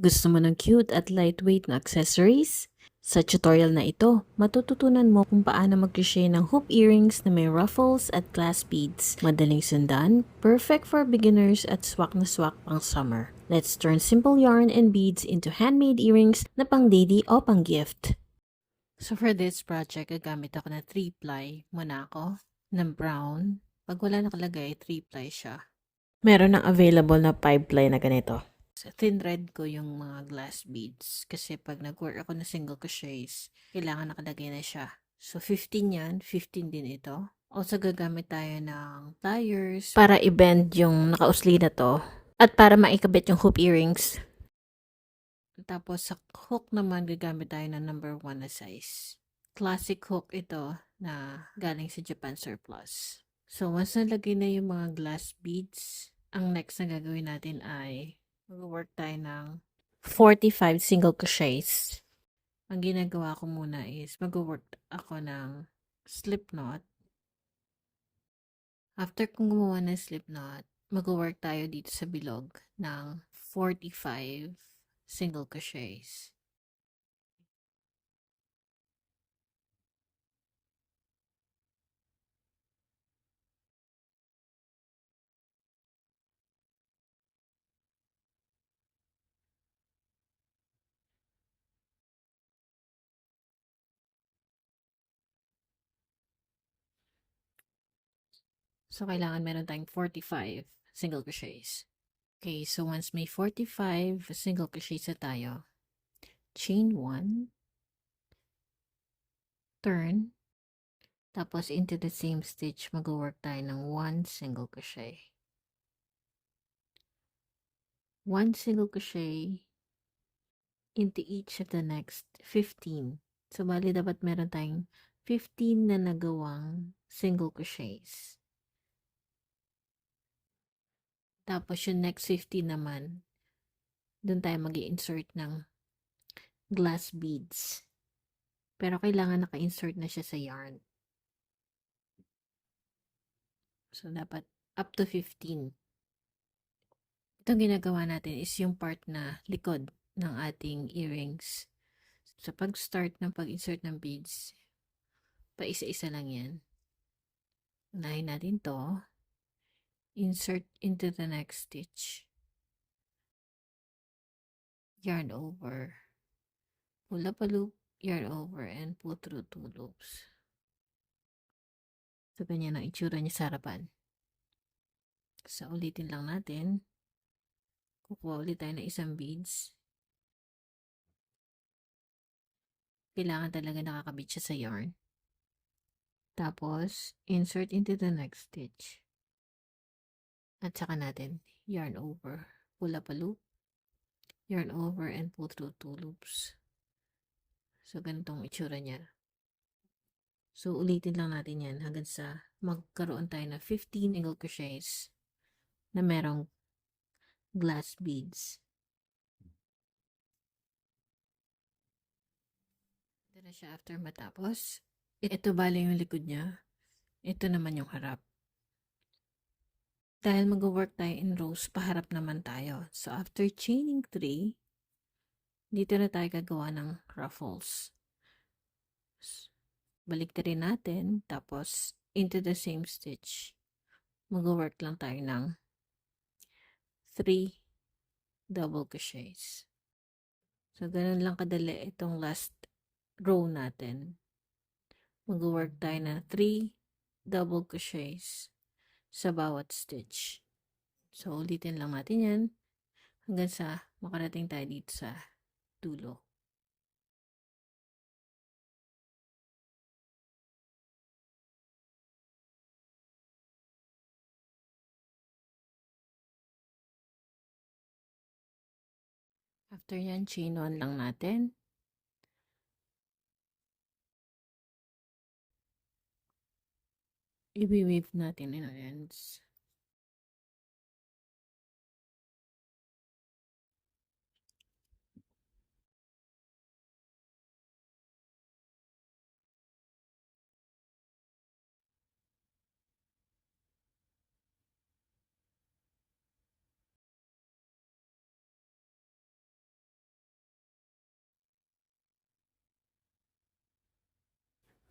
Gusto mo ng cute at lightweight na accessories? Sa tutorial na ito, matututunan mo kung paano mag-crochet ng hoop earrings na may ruffles at glass beads. Madaling sundan, perfect for beginners at swak na swak pang summer. Let's turn simple yarn and beads into handmade earrings na pang daily o pang gift. So for this project, gagamit ako ng 3-ply Monaco ng brown. Pag wala nakalagay, 3-ply siya. Meron ng available na 5-ply na ganito. Thin red ko yung mga glass beads kasi pag nag-work ako na single crochets, kailangan nakalagay na siya. So 15 yan, 15 din ito. Also gagamit tayo ng pliers para i-bend yung nakausli na to at para maikabit yung hoop earrings. Tapos sa hook naman gagamit tayo ng number 1 na size. Classic hook ito na galing sa Japan Surplus. So once nalagay na yung mga glass beads, ang next na gagawin natin ay mag-work tayo ng 45 single crochets. Ang ginagawa ko muna is mag-work ako ng slip knot. After kong gumawa ng slip knot, mag-work tayo dito sa bilog ng 45 single crochets. So, kailangan meron tayong 45 single crochets. Okay, so once may 45 single crochets na tayo, chain 1, turn, tapos into the same stitch, mag-work tayo ng 1 single crochet. 1 single crochet into each of the next 15. So, bali dapat meron tayong 15 na nagawang single crochets. Tapos yung next 15 naman, dun tayo mag-i-insert ng glass beads. Pero kailangan naka-insert na siya sa yarn. So, dapat up to 15. Itong ginagawa natin is yung part na likod ng ating earrings. So, pag-start ng pag-insert ng beads, pa isa-isa lang yan. Unahin natin to. Insert into the next stitch. Yarn over. Pull up a loop, yarn over, and pull through 2 loops. So, ganyan ang itsura niya sa harapan. So, ulitin lang natin. Kukuha ulit tayo ng isang beads. Kailangan talaga nakakabit siya sa yarn. Tapos, insert into the next stitch. At saka natin, yarn over. Pull up a loop, yarn over, and pull through 2 loops. So, ganitong itsura niya. So, ulitin lang natin yan hanggang sa magkaroon tayo ng 15 single crochets na merong glass beads. Ito na siya after matapos. Ito bali yung likod niya. Ito naman yung harap. Dahil mag-work tayo in rows, paharap naman tayo. So, after chaining 3, dito na tayo gagawa ng ruffles. Baliktarin natin, tapos into the same stitch. Mag-work lang tayo ng 3 double crochets. So, ganun lang kadali itong last row natin. Mag-work tayo ng 3 double crochets sa bawat stitch. So, ulitin lang natin yan hanggang sa makarating tayo dito sa dulo. After yan, chain 1 lang natin. I-weave natin in ends.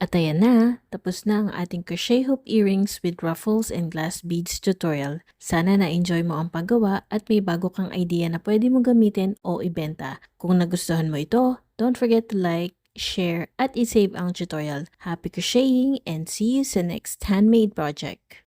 At ayan na, tapos na ang ating crochet hoop earrings with ruffles and glass beads tutorial. Sana na-enjoy mo ang paggawa at may bago kang idea na pwede mo gamitin o ibenta. Kung nagustuhan mo ito, don't forget to like, share, at isave ang tutorial. Happy crocheting and see you sa next handmade project!